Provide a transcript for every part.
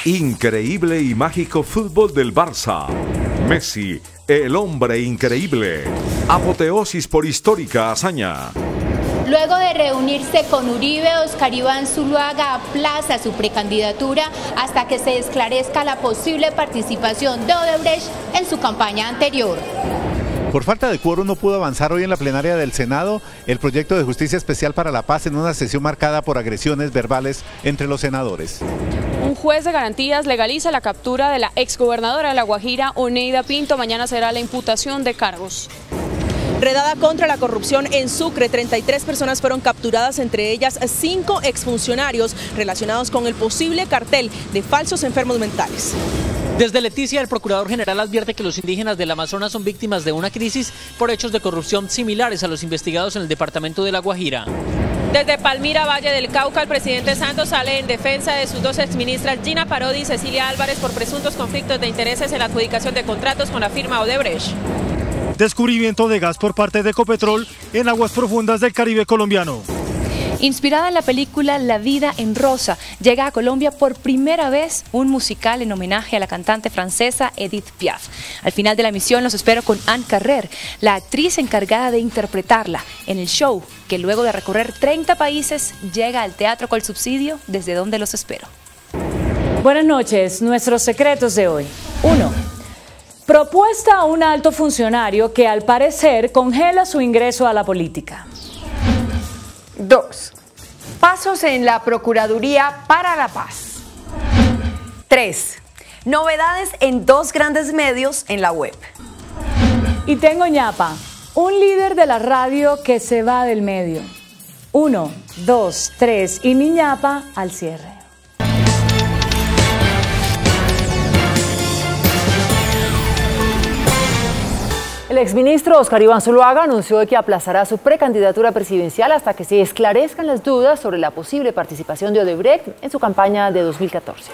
Increíble y mágico fútbol del Barça. Messi, el hombre increíble. Apoteosis por histórica hazaña. Luego de reunirse con Uribe, Óscar Iván Zuluaga aplaza su precandidatura hasta que se esclarezca la posible participación de Odebrecht en su campaña anterior. Por falta de quórum no pudo avanzar hoy en la plenaria del Senado el proyecto de justicia especial para la paz en una sesión marcada por agresiones verbales entre los senadores. Un juez de garantías legaliza la captura de la exgobernadora de La Guajira, Oneida Pinto. Mañana será la imputación de cargos. Redada contra la corrupción en Sucre, 33 personas fueron capturadas, entre ellas 5 exfuncionarios relacionados con el posible cartel de falsos enfermos mentales. Desde Leticia, el Procurador General advierte que los indígenas del Amazonas son víctimas de una crisis por hechos de corrupción similares a los investigados en el departamento de La Guajira. Desde Palmira, Valle del Cauca, el presidente Santos sale en defensa de sus dos exministras, Gina Parodi y Cecilia Álvarez, por presuntos conflictos de intereses en la adjudicación de contratos con la firma Odebrecht. Descubrimiento de gas por parte de Ecopetrol en aguas profundas del Caribe colombiano. Inspirada en la película La vida en rosa, llega a Colombia por primera vez un musical en homenaje a la cantante francesa Edith Piaf. Al final de la emisión los espero con Anne Carrer, la actriz encargada de interpretarla en el show, que luego de recorrer 30 países llega al Teatro Colsubsidio, desde donde los espero. Buenas noches, nuestros secretos de hoy. 1. Propuesta a un alto funcionario que al parecer congela su ingreso a la política. 2. Pasos en la Procuraduría para la Paz. 3. Novedades en 2 grandes medios en la web. Y tengo ñapa, un líder de la radio que se va del medio. 1, 2, 3 y mi ñapa al cierre. El exministro Óscar Iván Zuluaga anunció que aplazará su precandidatura presidencial hasta que se esclarezcan las dudas sobre la posible participación de Odebrecht en su campaña de 2014.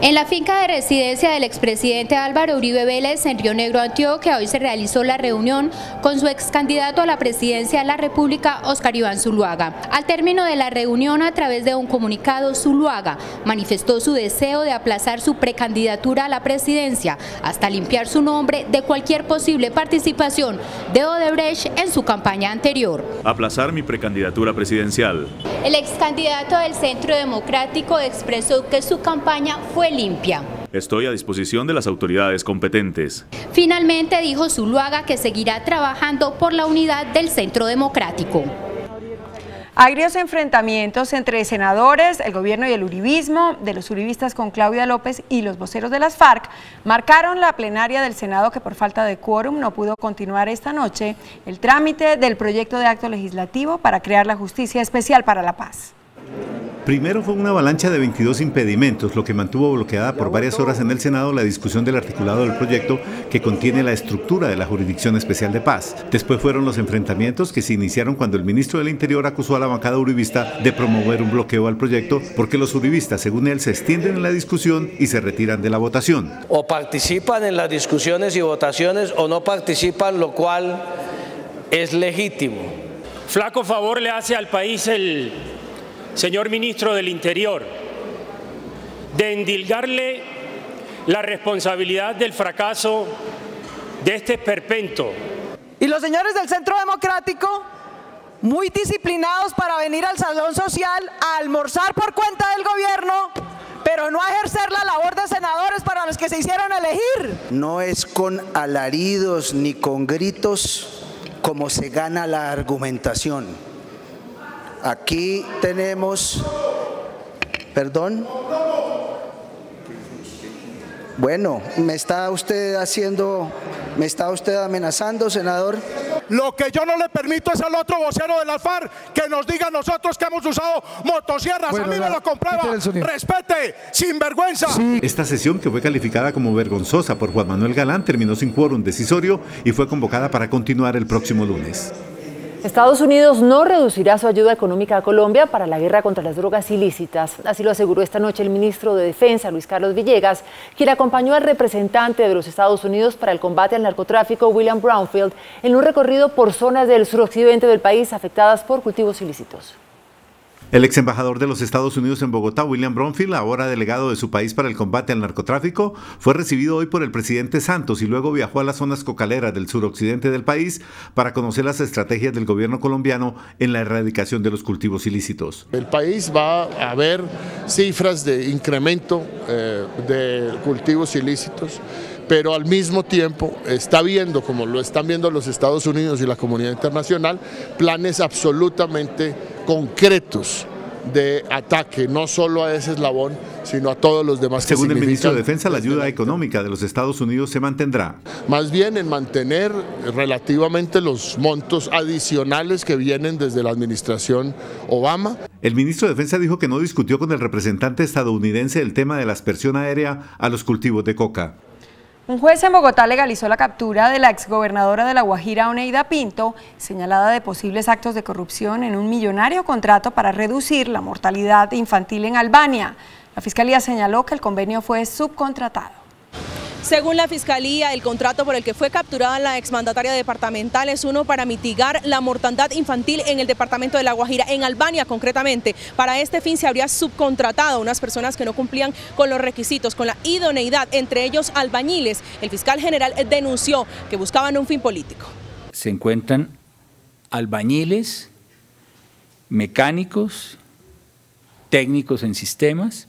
En la finca de residencia del expresidente Álvaro Uribe Vélez en Río Negro, Antioquia, hoy se realizó la reunión con su ex candidato a la presidencia de la República, Óscar Iván Zuluaga. Al término de la reunión, a través de un comunicado, Zuluaga manifestó su deseo de aplazar su precandidatura a la presidencia hasta limpiar su nombre de cualquier posible participación de Odebrecht en su campaña anterior. Aplazar mi precandidatura presidencial. El ex candidato del Centro Democrático expresó que su campaña fue limpia. Estoy a disposición de las autoridades competentes. Finalmente dijo Zuluaga que seguirá trabajando por la unidad del Centro Democrático. Agrios enfrentamientos entre senadores, el gobierno y el uribismo, de los uribistas con Claudia López y los voceros de las FARC, marcaron la plenaria del Senado, que por falta de quórum no pudo continuar esta noche el trámite del proyecto de acto legislativo para crear la Justicia Especial para la Paz. Primero fue una avalancha de 22 impedimentos, lo que mantuvo bloqueada por varias horas en el Senado la discusión del articulado del proyecto que contiene la estructura de la Jurisdicción Especial de Paz. Después fueron los enfrentamientos que se iniciaron cuando el ministro del Interior acusó a la bancada uribista de promover un bloqueo al proyecto porque los uribistas, según él, se extienden en la discusión y se retiran de la votación. O participan en las discusiones y votaciones o no participan, lo cual es legítimo. Flaco favor le hace al país el señor ministro del Interior de endilgarle la responsabilidad del fracaso de este esperpento. Y los señores del Centro Democrático, muy disciplinados para venir al salón social a almorzar por cuenta del gobierno, pero no a ejercer la labor de senadores para los que se hicieron elegir. No es con alaridos ni con gritos como se gana la argumentación. Aquí tenemos, perdón, bueno, me está usted amenazando, senador. Lo que yo no le permito es al otro vocero de la FARC que nos diga a nosotros que hemos usado motosierras. Bueno, a mí me lo comprueba. Respete, sinvergüenza. Sí. Esta sesión, que fue calificada como vergonzosa por Juan Manuel Galán, terminó sin quórum decisorio y fue convocada para continuar el próximo lunes. Estados Unidos no reducirá su ayuda económica a Colombia para la guerra contra las drogas ilícitas. Así lo aseguró esta noche el ministro de Defensa, Luis Carlos Villegas, quien acompañó al representante de los Estados Unidos para el combate al narcotráfico, William Brownfield, en un recorrido por zonas del suroccidente del país afectadas por cultivos ilícitos. El ex embajador de los Estados Unidos en Bogotá, William Bromfield, ahora delegado de su país para el combate al narcotráfico, fue recibido hoy por el presidente Santos y luego viajó a las zonas cocaleras del suroccidente del país para conocer las estrategias del gobierno colombiano en la erradicación de los cultivos ilícitos. El país va a ver cifras de incremento de cultivos ilícitos, pero al mismo tiempo está viendo, como lo están viendo los Estados Unidos y la comunidad internacional, planes absolutamente concretos de ataque, no solo a ese eslabón, sino a todos los demás. Según el ministro de Defensa, la ayuda económica de los Estados Unidos se mantendrá. Más bien en mantener relativamente los montos adicionales que vienen desde la administración Obama. El ministro de Defensa dijo que no discutió con el representante estadounidense el tema de la aspersión aérea a los cultivos de coca. Un juez en Bogotá legalizó la captura de la exgobernadora de La Guajira, Oneida Pinto, señalada de posibles actos de corrupción en un millonario contrato para reducir la mortalidad infantil en Albania. La Fiscalía señaló que el convenio fue subcontratado. Según la Fiscalía, el contrato por el que fue capturada la exmandataria departamental es uno para mitigar la mortandad infantil en el departamento de La Guajira, en Albania concretamente. Para este fin se habría subcontratado a unas personas que no cumplían con los requisitos, con la idoneidad, entre ellos albañiles. El fiscal general denunció que buscaban un fin político. Se encuentran albañiles, mecánicos, técnicos en sistemas,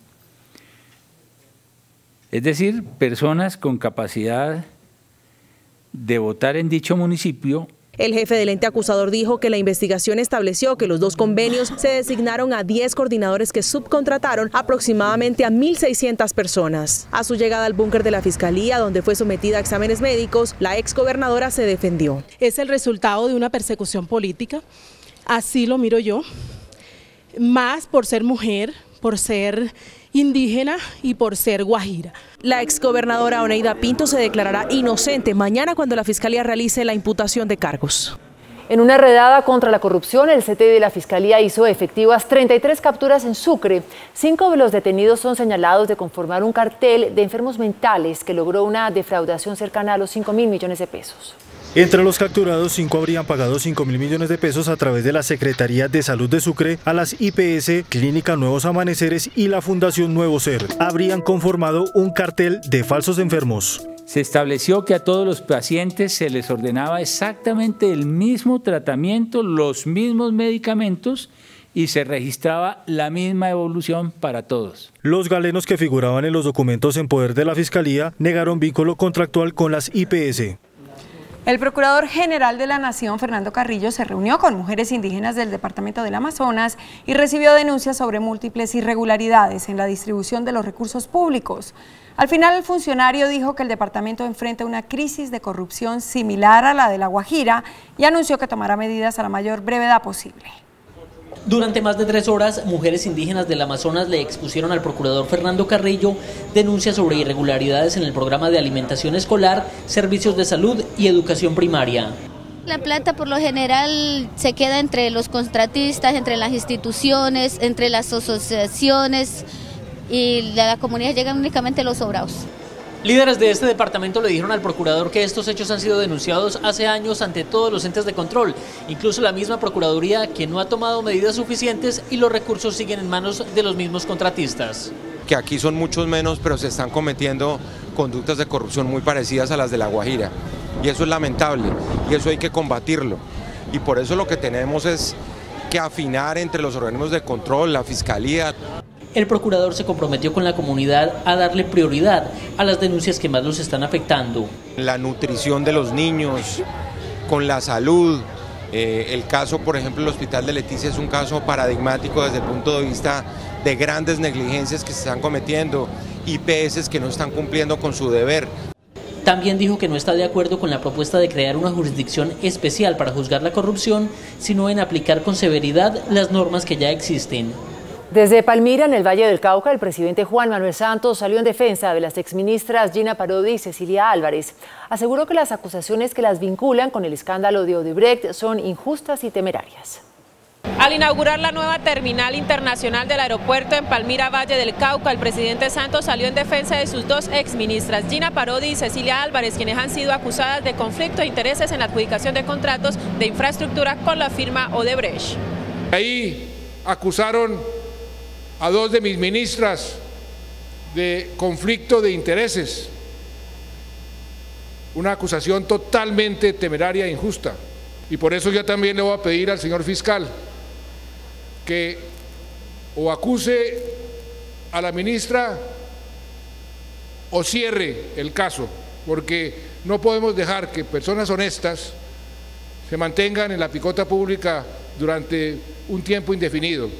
es decir, personas con capacidad de votar en dicho municipio. El jefe del ente acusador dijo que la investigación estableció que los dos convenios se designaron a 10 coordinadores que subcontrataron aproximadamente a 1.600 personas. A su llegada al búnker de la Fiscalía, donde fue sometida a exámenes médicos, la exgobernadora se defendió. Es el resultado de una persecución política, así lo miro yo, más por ser mujer, por ser indígena y por ser guajira. La exgobernadora Oneida Pinto se declarará inocente mañana cuando la Fiscalía realice la imputación de cargos. En una redada contra la corrupción, el CTI de la Fiscalía hizo efectivas 33 capturas en Sucre. 5 de los detenidos son señalados de conformar un cartel de enfermos mentales que logró una defraudación cercana a los 5.000 millones de pesos. Entre los capturados, 5 habrían pagado 5.000 millones de pesos a través de la Secretaría de Salud de Sucre a las IPS, Clínica Nuevos Amaneceres y la Fundación Nuevo Ser. Habrían conformado un cartel de falsos enfermos. Se estableció que a todos los pacientes se les ordenaba exactamente el mismo tratamiento, los mismos medicamentos y se registraba la misma evolución para todos. Los galenos que figuraban en los documentos en poder de la Fiscalía negaron vínculo contractual con las IPS. El Procurador General de la Nación, Fernando Carrillo, se reunió con mujeres indígenas del departamento del Amazonas y recibió denuncias sobre múltiples irregularidades en la distribución de los recursos públicos. Al final, el funcionario dijo que el departamento enfrenta una crisis de corrupción similar a la de La Guajira y anunció que tomará medidas a la mayor brevedad posible. Durante más de 3 horas, mujeres indígenas del Amazonas le expusieron al procurador Fernando Carrillo denuncias sobre irregularidades en el programa de alimentación escolar, servicios de salud y educación primaria. La plata por lo general se queda entre los contratistas, entre las instituciones, entre las asociaciones y a la comunidad llegan únicamente los sobrados. Líderes de este departamento le dijeron al procurador que estos hechos han sido denunciados hace años ante todos los entes de control, incluso la misma Procuraduría, que no ha tomado medidas suficientes y los recursos siguen en manos de los mismos contratistas. Que aquí son muchos menos, pero se están cometiendo conductas de corrupción muy parecidas a las de La Guajira. Y eso es lamentable, y eso hay que combatirlo. Y por eso lo que tenemos es que afinar entre los organismos de control, la Fiscalía. El procurador se comprometió con la comunidad a darle prioridad a las denuncias que más los están afectando. La nutrición de los niños, con la salud. El caso, por ejemplo, el Hospital de Leticia es un caso paradigmático desde el punto de vista de grandes negligencias que se están cometiendo, IPS que no están cumpliendo con su deber. También dijo que no está de acuerdo con la propuesta de crear una jurisdicción especial para juzgar la corrupción, sino en aplicar con severidad las normas que ya existen. Desde Palmira, en el Valle del Cauca, el presidente Juan Manuel Santos salió en defensa de las exministras Gina Parodi y Cecilia Álvarez. Aseguró que las acusaciones que las vinculan con el escándalo de Odebrecht son injustas y temerarias. Al inaugurar la nueva terminal internacional del aeropuerto en Palmira, Valle del Cauca, el presidente Santos salió en defensa de sus 2 exministras, Gina Parodi y Cecilia Álvarez, quienes han sido acusadas de conflicto de intereses en la adjudicación de contratos de infraestructura con la firma Odebrecht. Ahí acusaron a 2 de mis ministras de conflicto de intereses, una acusación totalmente temeraria e injusta. Y por eso yo también le voy a pedir al señor fiscal que o acuse a la ministra o cierre el caso, porque no podemos dejar que personas honestas se mantengan en la picota pública durante un tiempo indefinido,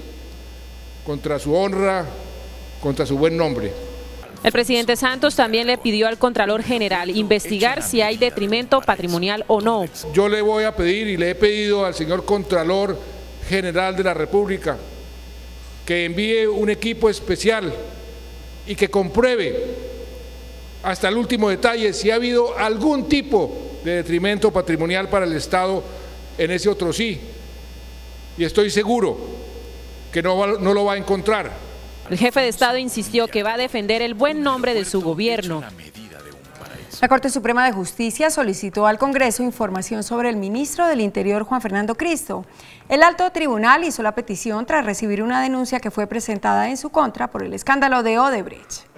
contra su honra, contra su buen nombre. El presidente Santos también le pidió al Contralor General investigar si hay detrimento patrimonial o no. Yo le voy a pedir y le he pedido al señor Contralor General de la República que envíe un equipo especial y que compruebe hasta el último detalle si ha habido algún tipo de detrimento patrimonial para el Estado en ese otro sí. Y estoy seguro que no lo va a encontrar. El jefe de Estado insistió que va a defender el buen nombre de su gobierno. La Corte Suprema de Justicia solicitó al Congreso información sobre el ministro del Interior, Juan Fernando Cristo. El alto tribunal hizo la petición tras recibir una denuncia que fue presentada en su contra por el escándalo de Odebrecht.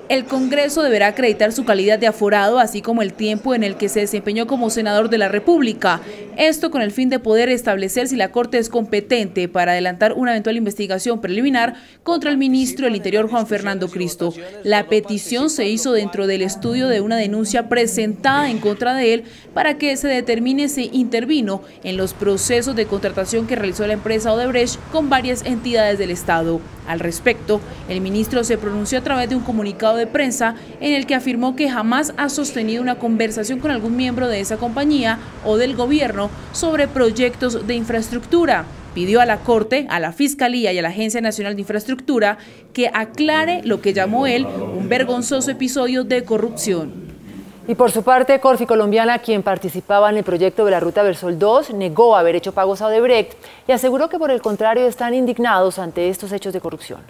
El Congreso deberá acreditar su calidad de aforado, así como el tiempo en el que se desempeñó como senador de la República. Esto con el fin de poder establecer si la Corte es competente para adelantar una eventual investigación preliminar contra el ministro del Interior, Juan Fernando Cristo. La petición se hizo dentro del estudio de una denuncia presentada en contra de él para que se determine si intervino en los procesos de contratación que realizó la empresa Odebrecht con varias entidades del Estado. Al respecto, el ministro se pronunció a través de un comunicado de prensa en el que afirmó que jamás ha sostenido una conversación con algún miembro de esa compañía o del gobierno sobre proyectos de infraestructura. Pidió a la Corte, a la Fiscalía y a la Agencia Nacional de Infraestructura que aclare lo que llamó él un vergonzoso episodio de corrupción. Y por su parte, Corfi Colombiana, quien participaba en el proyecto de la Ruta del Sol 2, negó haber hecho pagos a Odebrecht y aseguró que por el contrario están indignados ante estos hechos de corrupción.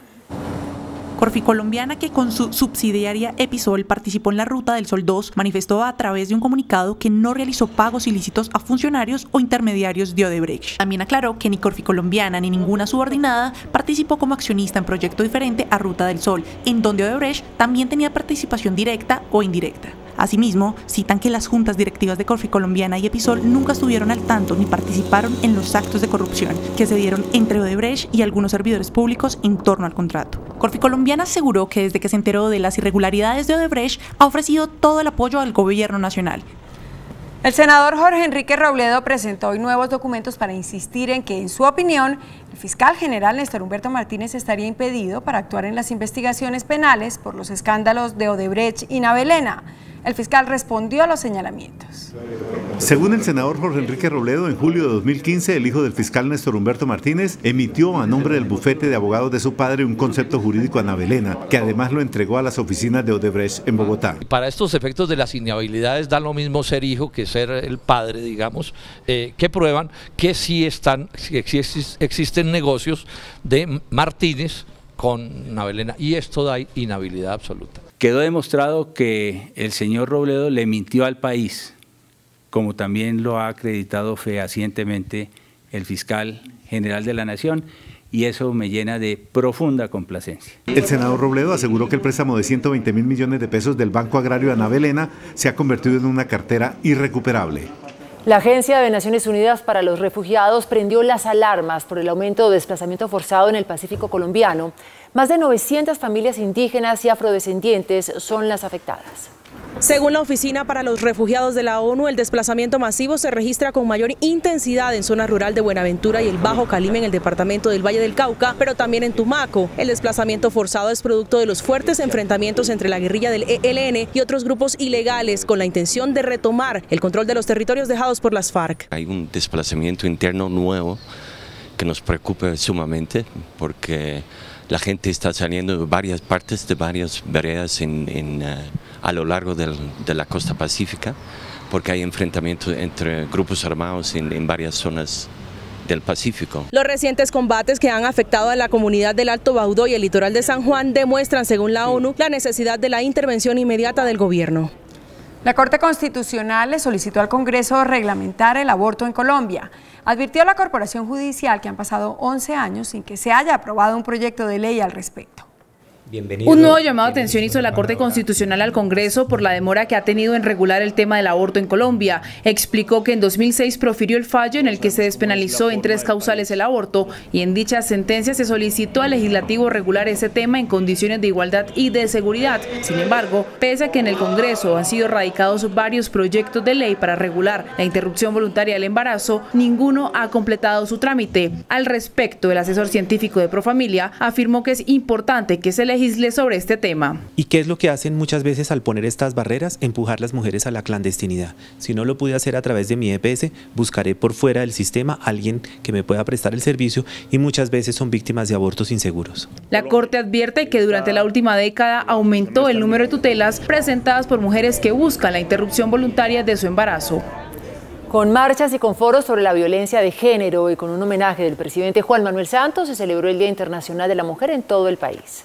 Corfi Colombiana, que con su subsidiaria Episol participó en la Ruta del Sol 2, manifestó a través de un comunicado que no realizó pagos ilícitos a funcionarios o intermediarios de Odebrecht. También aclaró que ni Corfi Colombiana ni ninguna subordinada participó como accionista en proyecto diferente a Ruta del Sol, en donde Odebrecht también tenía participación directa o indirecta. Asimismo, citan que las juntas directivas de Corfi Colombiana y Episol nunca estuvieron al tanto ni participaron en los actos de corrupción que se dieron entre Odebrecht y algunos servidores públicos en torno al contrato. Corfi Colombiana aseguró que desde que se enteró de las irregularidades de Odebrecht ha ofrecido todo el apoyo al gobierno nacional. El senador Jorge Enrique Robledo presentó hoy nuevos documentos para insistir en que, en su opinión, el fiscal general Néstor Humberto Martínez estaría impedido para actuar en las investigaciones penales por los escándalos de Odebrecht y Navelena. El fiscal respondió a los señalamientos. Según el senador Jorge Enrique Robledo, en julio de 2015, el hijo del fiscal Néstor Humberto Martínez emitió a nombre del bufete de abogados de su padre un concepto jurídico a Navelena, que además lo entregó a las oficinas de Odebrecht en Bogotá. Para estos efectos de las inhabilidades da lo mismo ser hijo que ser el padre, digamos, que prueban que sí existen negocios de Martínez con Navelena, y esto da inhabilidad absoluta. Quedó demostrado que el señor Robledo le mintió al país, como también lo ha acreditado fehacientemente el fiscal general de la Nación, y eso me llena de profunda complacencia. El senador Robledo aseguró que el préstamo de 120.000 millones de pesos del Banco Agrario a Navelena se ha convertido en una cartera irrecuperable. La Agencia de Naciones Unidas para los Refugiados prendió las alarmas por el aumento de desplazamiento forzado en el Pacífico colombiano. Más de 900 familias indígenas y afrodescendientes son las afectadas. Según la Oficina para los Refugiados de la ONU, el desplazamiento masivo se registra con mayor intensidad en zona rural de Buenaventura y el Bajo Calima en el departamento del Valle del Cauca, pero también en Tumaco. El desplazamiento forzado es producto de los fuertes enfrentamientos entre la guerrilla del ELN y otros grupos ilegales con la intención de retomar el control de los territorios dejados por las FARC. Hay un desplazamiento interno nuevo que nos preocupa sumamente porque la gente está saliendo de varias partes, de varias veredas a lo largo de la costa pacífica, porque hay enfrentamientos entre grupos armados en varias zonas del Pacífico. Los recientes combates que han afectado a la comunidad del Alto Baudó y el litoral de San Juan demuestran, según la ONU, la necesidad de la intervención inmediata del gobierno. La Corte Constitucional le solicitó al Congreso reglamentar el aborto en Colombia. Advirtió a la Corporación Judicial que han pasado 11 años sin que se haya aprobado un proyecto de ley al respecto. Un nuevo llamado de atención hizo la Corte Constitucional al Congreso por la demora que ha tenido en regular el tema del aborto en Colombia. Explicó que en 2006 profirió el fallo en el que se despenalizó en 3 causales el aborto y en dicha sentencia se solicitó al legislativo regular ese tema en condiciones de igualdad y de seguridad. Sin embargo, pese a que en el Congreso han sido radicados varios proyectos de ley para regular la interrupción voluntaria del embarazo, ninguno ha completado su trámite. Al respecto, el asesor científico de Profamilia afirmó que es importante que se legisle sobre este tema. ¿Y qué es lo que hacen muchas veces al poner estas barreras? Empujar las mujeres a la clandestinidad. Si no lo pude hacer a través de mi EPS, buscaré por fuera del sistema a alguien que me pueda prestar el servicio y muchas veces son víctimas de abortos inseguros. La Corte advierte que durante la última década aumentó el número de tutelas presentadas por mujeres que buscan la interrupción voluntaria de su embarazo. Con marchas y con foros sobre la violencia de género y con un homenaje del presidente Juan Manuel Santos, se celebró el Día Internacional de la Mujer en todo el país.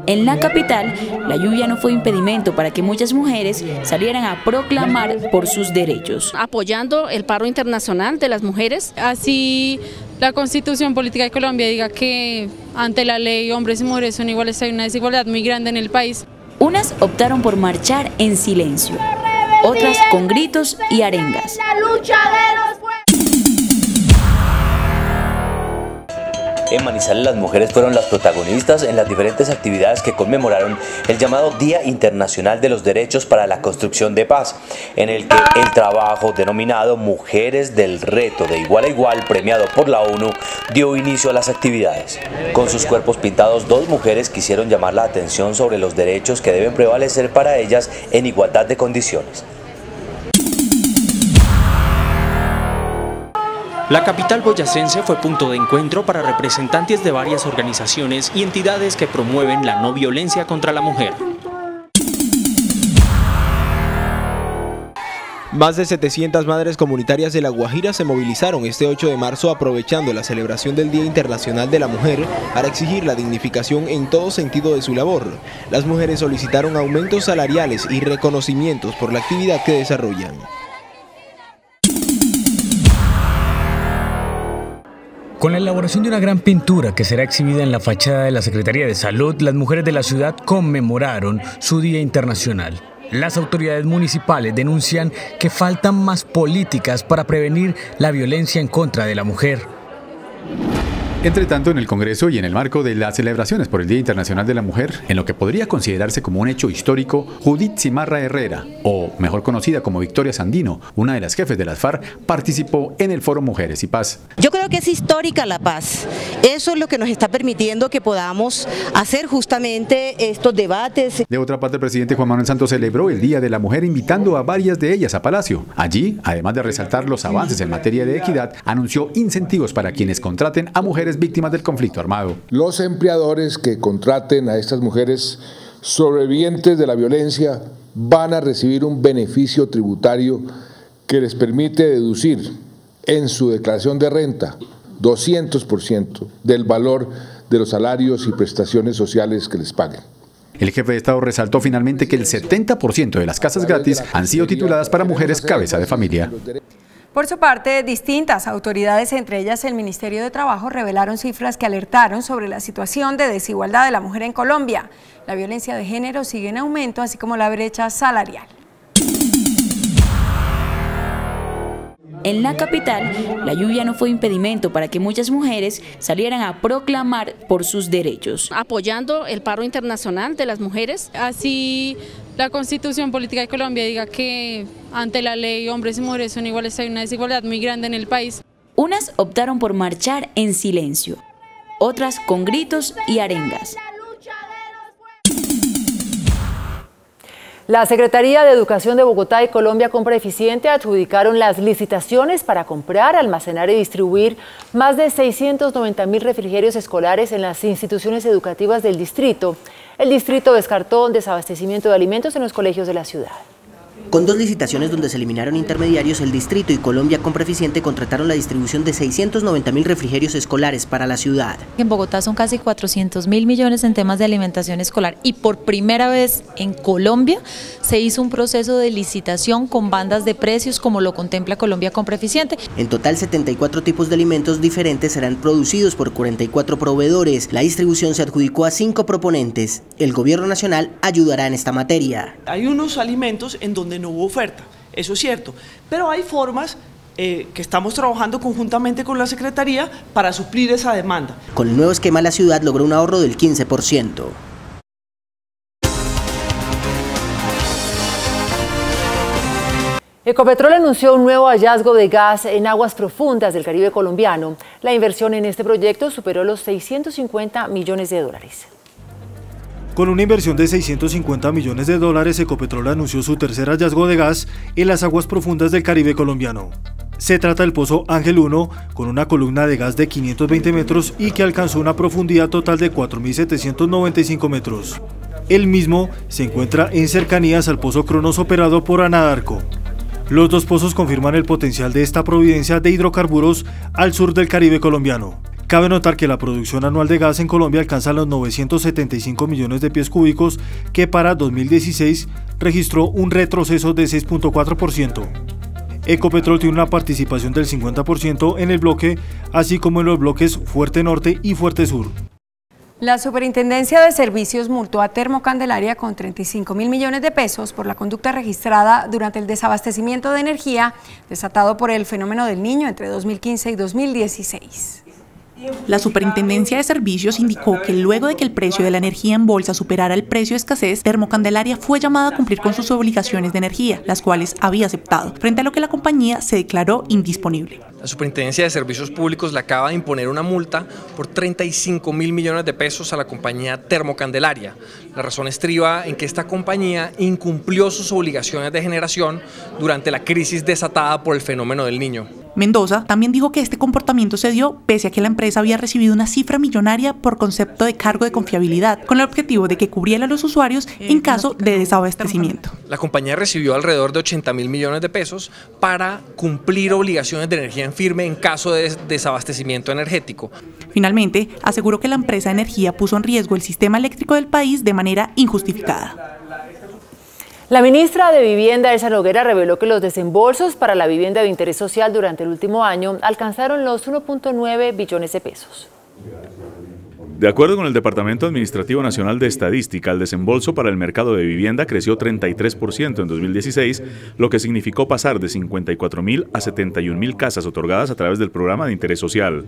En la capital, la lluvia no fue impedimento para que muchas mujeres salieran a proclamar por sus derechos. Apoyando el paro internacional de las mujeres. Así la Constitución Política de Colombia diga que ante la ley hombres y mujeres son iguales, hay una desigualdad muy grande en el país. Unas optaron por marchar en silencio, otras con gritos y arengas. La lucha de los pueblos. En Manizales las mujeres fueron las protagonistas en las diferentes actividades que conmemoraron el llamado Día Internacional de los Derechos para la Construcción de Paz, en el que el trabajo denominado Mujeres del Reto de Igual a Igual, premiado por la ONU, dio inicio a las actividades. Con sus cuerpos pintados, 2 mujeres quisieron llamar la atención sobre los derechos que deben prevalecer para ellas en igualdad de condiciones. La capital boyacense fue punto de encuentro para representantes de varias organizaciones y entidades que promueven la no violencia contra la mujer. Más de 700 madres comunitarias de La Guajira se movilizaron este 8 de marzo aprovechando la celebración del Día Internacional de la Mujer para exigir la dignificación en todo sentido de su labor. Las mujeres solicitaron aumentos salariales y reconocimientos por la actividad que desarrollan. Con la elaboración de una gran pintura que será exhibida en la fachada de la Secretaría de Salud, las mujeres de la ciudad conmemoraron su Día Internacional. Las autoridades municipales denuncian que faltan más políticas para prevenir la violencia en contra de la mujer. Entre tanto, en el Congreso y en el marco de las celebraciones por el Día Internacional de la Mujer, en lo que podría considerarse como un hecho histórico, Judith Cimarra Herrera, o mejor conocida como Victoria Sandino, una de las jefes de las FARC, participó en el Foro Mujeres y Paz. Yo creo que es histórica la paz. Eso es lo que nos está permitiendo que podamos hacer justamente estos debates. De otra parte, el presidente Juan Manuel Santos celebró el Día de la Mujer invitando a varias de ellas a Palacio. Allí, además de resaltar los avances en materia de equidad, anunció incentivos para quienes contraten a mujeres víctimas del conflicto armado. Los empleadores que contraten a estas mujeres sobrevivientes de la violencia van a recibir un beneficio tributario que les permite deducir en su declaración de renta 200% del valor de los salarios y prestaciones sociales que les paguen. El jefe de Estado resaltó finalmente que el 70% de las casas gratis han sido tituladas para mujeres cabeza de familia. Por su parte, distintas autoridades, entre ellas el Ministerio de Trabajo, revelaron cifras que alertaron sobre la situación de desigualdad de la mujer en Colombia. La violencia de género sigue en aumento, así como la brecha salarial. En la capital, la lluvia no fue impedimento para que muchas mujeres salieran a proclamar por sus derechos. Apoyando el paro internacional de las mujeres. Así la Constitución Política de Colombia diga que ante la ley hombres y mujeres son iguales, hay una desigualdad muy grande en el país. Unas optaron por marchar en silencio, otras con gritos y arengas. La Secretaría de Educación de Bogotá y Colombia Compra Eficiente adjudicaron las licitaciones para comprar, almacenar y distribuir más de 690.000 refrigerios escolares en las instituciones educativas del distrito. El distrito descartó un desabastecimiento de alimentos en los colegios de la ciudad. Con 2 licitaciones donde se eliminaron intermediarios, el Distrito y Colombia Compra Eficiente contrataron la distribución de 690.000 refrigerios escolares para la ciudad. En Bogotá son casi 400.000 millones en temas de alimentación escolar y por primera vez en Colombia se hizo un proceso de licitación con bandas de precios como lo contempla Colombia Compra Eficiente. En total, 74 tipos de alimentos diferentes serán producidos por 44 proveedores. La distribución se adjudicó a 5 proponentes. El gobierno nacional ayudará en esta materia. Hay unos alimentos en donde no hubo oferta, eso es cierto, pero hay formas que estamos trabajando conjuntamente con la Secretaría para suplir esa demanda. Con el nuevo esquema, la ciudad logró un ahorro del 15%. Ecopetrol anunció un nuevo hallazgo de gas en aguas profundas del Caribe colombiano. La inversión en este proyecto superó los 650 millones de dólares. Con una inversión de 650 millones de dólares, Ecopetrol anunció su tercer hallazgo de gas en las aguas profundas del Caribe colombiano. Se trata del pozo Ángel 1, con una columna de gas de 520 metros y que alcanzó una profundidad total de 4.795 metros. El mismo se encuentra en cercanías al pozo Cronos operado por Anadarko. Los dos pozos confirman el potencial de esta providencia de hidrocarburos al sur del Caribe colombiano. Cabe notar que la producción anual de gas en Colombia alcanza los 975 millones de pies cúbicos, que para 2016 registró un retroceso de 6.4%. Ecopetrol tiene una participación del 50% en el bloque, así como en los bloques Fuerte Norte y Fuerte Sur. La Superintendencia de Servicios multó a Termocandelaria con 35.000 millones de pesos por la conducta registrada durante el desabastecimiento de energía desatado por el fenómeno del Niño entre 2015 y 2016. La Superintendencia de Servicios indicó que luego de que el precio de la energía en bolsa superara el precio de escasez, Termocandelaria fue llamada a cumplir con sus obligaciones de energía, las cuales había aceptado, frente a lo que la compañía se declaró indisponible. La Superintendencia de Servicios Públicos le acaba de imponer una multa por 35.000 millones de pesos a la compañía Termocandelaria. La razón estriba en que esta compañía incumplió sus obligaciones de generación durante la crisis desatada por el fenómeno del Niño. Mendoza también dijo que este comportamiento se dio pese a que la empresa había recibido una cifra millonaria por concepto de cargo de confiabilidad, con el objetivo de que cubriera a los usuarios en caso de desabastecimiento. La compañía recibió alrededor de 80.000 millones de pesos para cumplir obligaciones de energía en firme en caso de desabastecimiento energético. Finalmente, aseguró que la empresa de energía puso en riesgo el sistema eléctrico del país de manera injustificada. La ministra de Vivienda, Elsa Noguera, reveló que los desembolsos para la vivienda de interés social durante el último año alcanzaron los 1.9 billones de pesos. De acuerdo con el Departamento Administrativo Nacional de Estadística, el desembolso para el mercado de vivienda creció 33% en 2016, lo que significó pasar de 54.000 a 71.000 casas otorgadas a través del programa de interés social.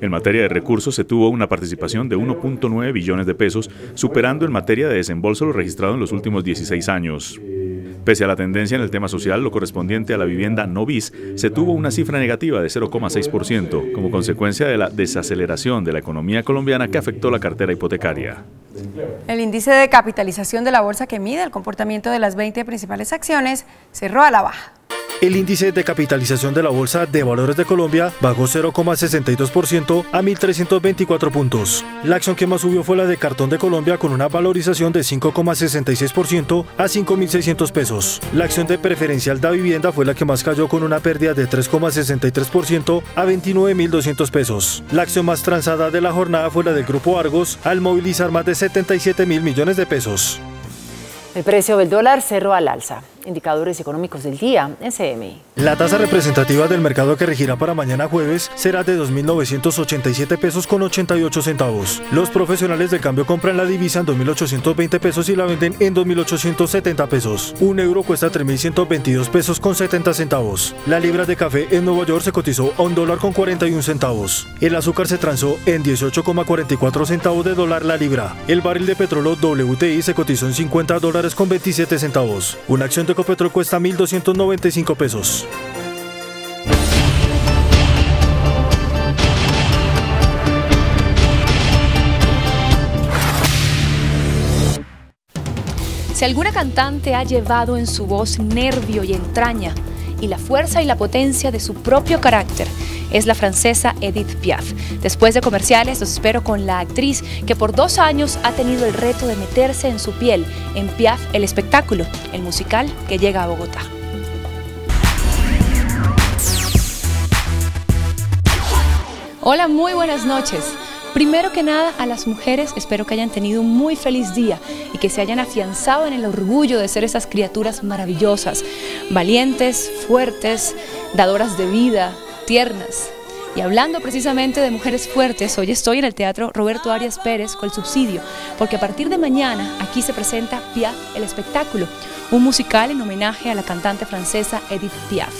En materia de recursos se tuvo una participación de 1.9 billones de pesos, superando en materia de desembolso lo registrado en los últimos 16 años. Pese a la tendencia en el tema social, lo correspondiente a la vivienda no bis, se tuvo una cifra negativa de 0,6% como consecuencia de la desaceleración de la economía colombiana que afectó la cartera hipotecaria. El índice de capitalización de la bolsa, que mide el comportamiento de las 20 principales acciones, cerró a la baja. El índice de capitalización de la Bolsa de Valores de Colombia bajó 0,62% a 1.324 puntos. La acción que más subió fue la de Cartón de Colombia, con una valorización de 5,66% a 5.600 pesos. La acción de Preferencial da Vivienda fue la que más cayó, con una pérdida de 3,63% a 29.200 pesos. La acción más transada de la jornada fue la del Grupo Argos, al movilizar más de 77.000 millones de pesos. El precio del dólar cerró al alza. Indicadores económicos del día en CMI. La tasa representativa del mercado que regirá para mañana jueves será de 2.987 pesos con 88 centavos. Los profesionales del cambio compran la divisa en 2.820 pesos y la venden en 2.870 pesos. Un euro cuesta 3.122 pesos con 70 centavos. La libra de café en Nueva York se cotizó a $1 con 41 centavos. El azúcar se transó en 18,44 centavos de dólar la libra. El barril de petróleo WTI se cotizó en $50 con 27 centavos. Una acción de Ecopetrol cuesta 1.295 pesos. Si alguna cantante ha llevado en su voz nervio y entraña, y la fuerza y la potencia de su propio carácter, es la francesa Edith Piaf. Después de comerciales, los espero con la actriz que por 2 años ha tenido el reto de meterse en su piel en Piaf, el espectáculo, el musical que llega a Bogotá. Hola, muy buenas noches. Primero que nada, a las mujeres espero que hayan tenido un muy feliz día y que se hayan afianzado en el orgullo de ser esas criaturas maravillosas, valientes, fuertes, dadoras de vida, tiernas. Y hablando precisamente de mujeres fuertes, hoy estoy en el Teatro Roberto Arias Pérez con el Subsidio, porque a partir de mañana aquí se presenta Piaf, el espectáculo, un musical en homenaje a la cantante francesa Edith Piaf.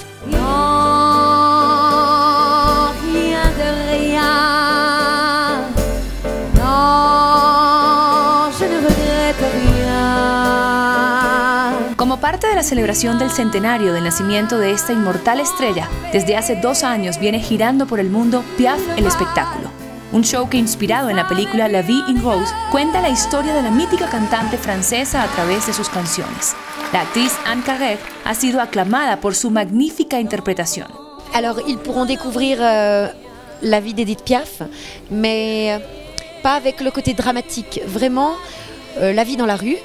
Como parte de la celebración del centenario del nacimiento de esta inmortal estrella, desde hace 2 años viene girando por el mundo Piaf, el espectáculo. Un show que, inspirado en la película La Vie en Rose, cuenta la historia de la mítica cantante francesa a través de sus canciones. La actriz Anne Carrère ha sido aclamada por su magnífica interpretación. Alors, ils pourront découvrir la vie d'Edith Piaf, mais pas avec le côté dramatique, vraiment la vie dans la rue.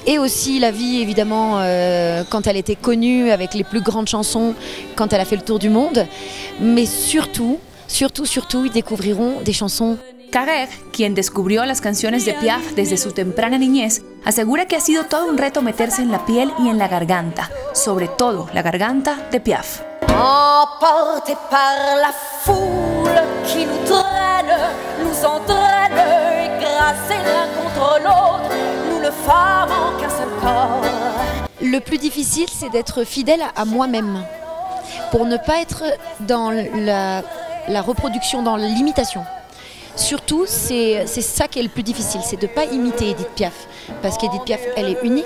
Et aussi la vie, évidemment, quand elle était connue avec les plus grandes chansons, quand elle a fait le tour du monde. Mais surtout, ils découvriront des chansons. Carrère, quien descubrió las canciones de Piaf desde su temprana niñez, asegura que ha sido todo un reto meterse en la piel y en la garganta, sobre todo la garganta de Piaf. Emportés par la foule qui nous traîne, nous entraîne, écrasés l'un contre l'autre, nous ne formons qu'un seul corps. Le plus difficile, c'est d'être fidèle à moi-même, pour ne pas être dans la reproduction, dans l'imitation. Surtout, c'est ça qui est le plus difficile, c'est de ne pas imiter Edith Piaf, parce qu'Edith Piaf, elle est unique,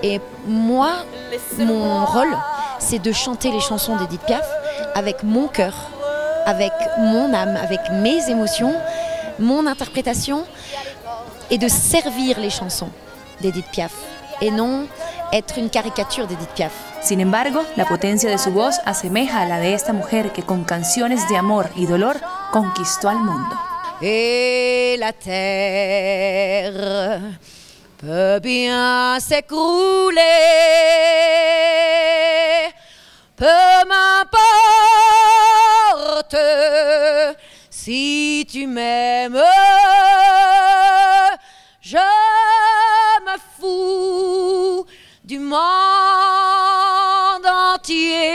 et moi, mon rôle, c'est de chanter les chansons d'Edith Piaf avec mon cœur, avec mon âme, avec mes émotions, mon interprétation, et de servir les chansons d'Edith Piaf, et non être une caricature d'Edith Piaf. Sin embargo, la potencia de su voz asemeja a la de esta mujer que con canciones de amor y dolor conquistó al mundo. Et la terre peut bien s'écrouler, peu m'importe si tu m'aimes, je me fous du monde entier.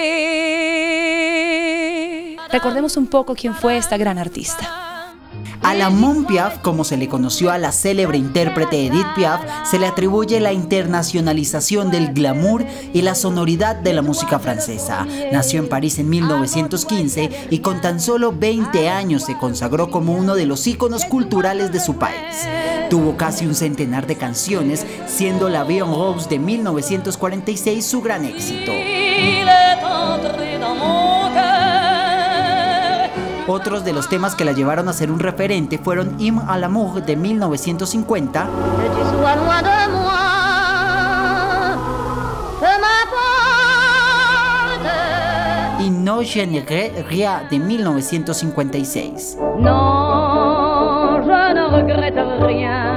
Recordemos un poco quién fue esta gran artista. A la Mon Piaf, como se le conoció a la célebre intérprete Edith Piaf, se le atribuye la internacionalización del glamour y la sonoridad de la música francesa. Nació en París en 1915 y con tan solo 20 años se consagró como uno de los íconos culturales de su país. Tuvo casi un centenar de canciones, siendo La Vie en Rose de 1946 su gran éxito. Otros de los temas que la llevaron a ser un referente fueron Hymne à l'amour de 1950 y No je ne regrette rien de 1956. Non, je ne regrette rien.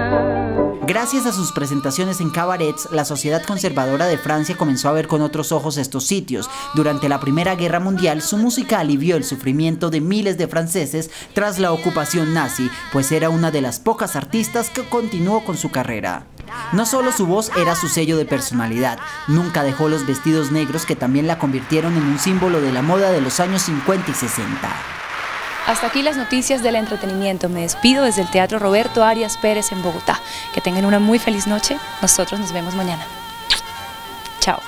Gracias a sus presentaciones en cabarets, la sociedad conservadora de Francia comenzó a ver con otros ojos estos sitios. Durante la Primera Guerra Mundial, su música alivió el sufrimiento de miles de franceses tras la ocupación nazi, pues era una de las pocas artistas que continuó con su carrera. No solo su voz era su sello de personalidad, nunca dejó los vestidos negros que también la convirtieron en un símbolo de la moda de los años 50 y 60. Hasta aquí las noticias del entretenimiento. Me despido desde el Teatro Roberto Arias Pérez en Bogotá. Que tengan una muy feliz noche. Nosotros nos vemos mañana. Chao.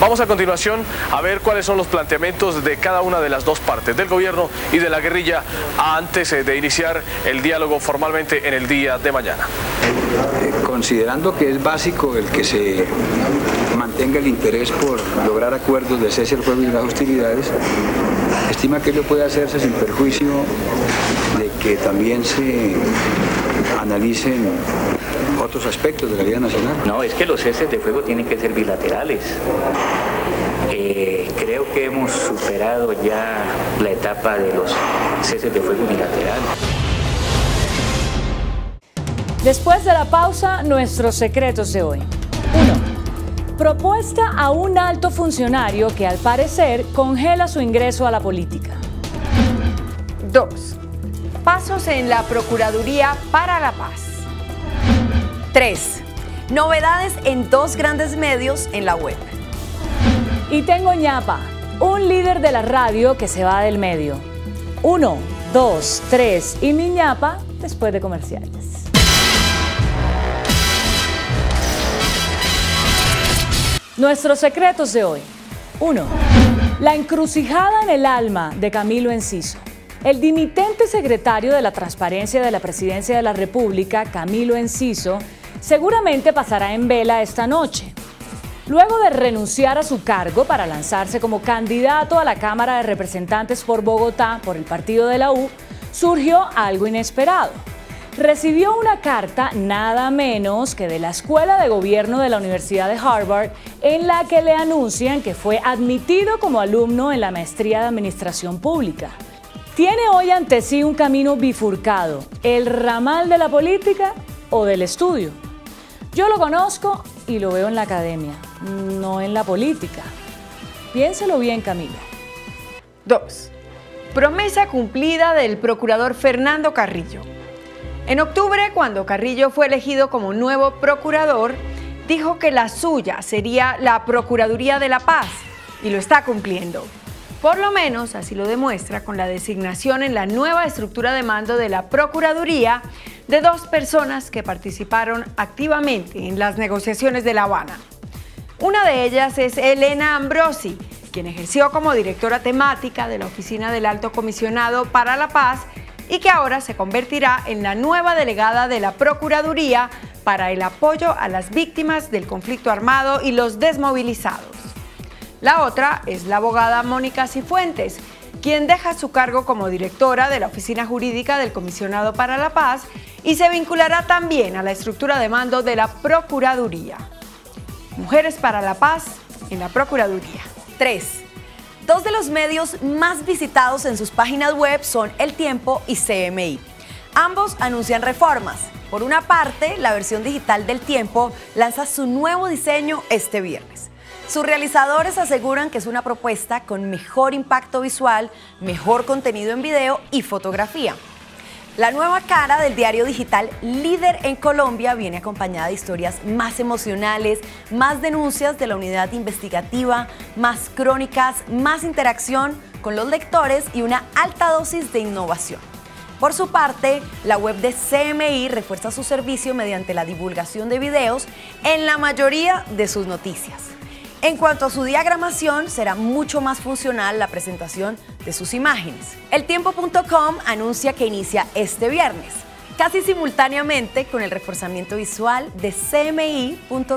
Vamos a continuación a ver cuáles son los planteamientos de cada una de las dos partes, del gobierno y de la guerrilla, antes de iniciar el diálogo formalmente en el día de mañana. Considerando que es básico el que se mantenga el interés por lograr acuerdos de cese al fuego y las hostilidades, estima que ello puede hacerse sin perjuicio de que también se analicen otros aspectos de la vida nacional. No, es que los ceses de fuego tienen que ser bilaterales. Creo que hemos superado ya la etapa de los ceses de fuego unilateral. Después de la pausa, nuestros secretos de hoy. 1. Propuesta a un alto funcionario que al parecer congela su ingreso a la política. 2. Pasos en la Procuraduría para la Paz. 3. Novedades en 2 grandes medios en la web. Y tengo ñapa, un líder de la radio que se va del medio. 1, 2, 3 y mi ñapa después de comerciales. Nuestros secretos de hoy. 1. La encrucijada en el alma de Camilo Enciso. El dimitente secretario de la Transparencia de la Presidencia de la República, Camilo Enciso, seguramente pasará en vela esta noche. Luego de renunciar a su cargo para lanzarse como candidato a la Cámara de Representantes por Bogotá por el partido de la U, surgió algo inesperado. Recibió una carta nada menos que de la Escuela de Gobierno de la Universidad de Harvard, en la que le anuncian que fue admitido como alumno en la maestría de Administración Pública. Tiene hoy ante sí un camino bifurcado, el ramal de la política o del estudio. Yo lo conozco y lo veo en la academia, no en la política. Piénselo bien, Camilo. 2. Promesa cumplida del procurador Fernando Carrillo. En octubre, cuando Carrillo fue elegido como nuevo procurador, dijo que la suya sería la Procuraduría de la Paz y lo está cumpliendo. Por lo menos así lo demuestra con la designación en la nueva estructura de mando de la Procuraduría de 2 personas que participaron activamente en las negociaciones de La Habana. Una de ellas es Elena Ambrosi, quien ejerció como directora temática de la Oficina del Alto Comisionado para la Paz y que ahora se convertirá en la nueva delegada de la Procuraduría para el apoyo a las víctimas del conflicto armado y los desmovilizados. La otra es la abogada Mónica Cifuentes, quien deja su cargo como directora de la Oficina Jurídica del Comisionado para la Paz y se vinculará también a la estructura de mando de la Procuraduría. Mujeres para la Paz en la Procuraduría. 3. 2 de los medios más visitados en sus páginas web son El Tiempo y CMI. Ambos anuncian reformas. Por una parte, la versión digital del Tiempo lanza su nuevo diseño este viernes. Sus realizadores aseguran que es una propuesta con mejor impacto visual, mejor contenido en video y fotografía. La nueva cara del diario digital líder en Colombia viene acompañada de historias más emocionales, más denuncias de la unidad investigativa, más crónicas, más interacción con los lectores y una alta dosis de innovación. Por su parte, la web de CMI refuerza su servicio mediante la divulgación de videos en la mayoría de sus noticias. En cuanto a su diagramación, será mucho más funcional la presentación de sus imágenes. Eltiempo.com anuncia que inicia este viernes, casi simultáneamente con el reforzamiento visual de cmi.com.co.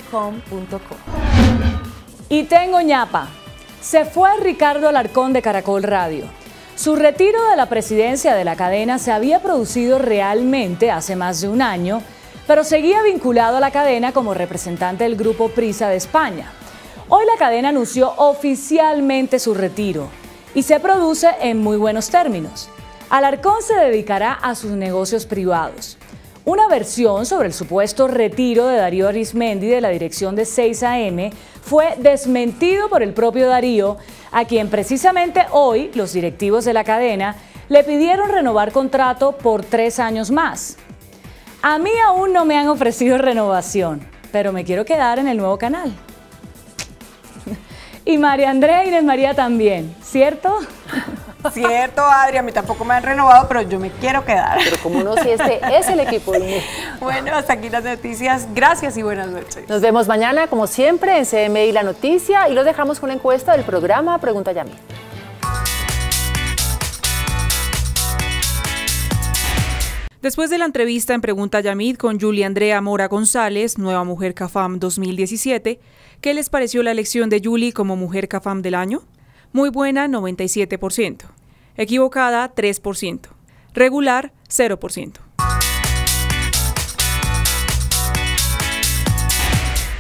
Y tengo ñapa. Se fue Ricardo Alarcón de Caracol Radio. Su retiro de la presidencia de la cadena se había producido realmente hace más de un año, pero seguía vinculado a la cadena como representante del grupo Prisa de España. Hoy la cadena anunció oficialmente su retiro y se produce en muy buenos términos. Alarcón se dedicará a sus negocios privados. Una versión sobre el supuesto retiro de Darío Arizmendi de la dirección de 6 AM fue desmentido por el propio Darío, a quien precisamente hoy los directivos de la cadena le pidieron renovar contrato por 3 años más. A mí aún no me han ofrecido renovación, pero me quiero quedar en el nuevo canal. Y María Andrea e Inés María también, ¿cierto? Cierto, Adri, a mí tampoco me han renovado, pero yo me quiero quedar. Pero como no, si este es el equipo de... Bueno, hasta aquí las noticias. Gracias y buenas noches. Nos vemos mañana, como siempre, en CMI La Noticia y los dejamos con la encuesta del programa Pregunta Yamid. Después de la entrevista en Pregunta Yamid con Julia Andrea Mora González, nueva Mujer CAFAM 2017, ¿qué les pareció la elección de Julie como Mujer CAFAM del año? Muy buena, 97%. Equivocada, 3%. Regular, 0%.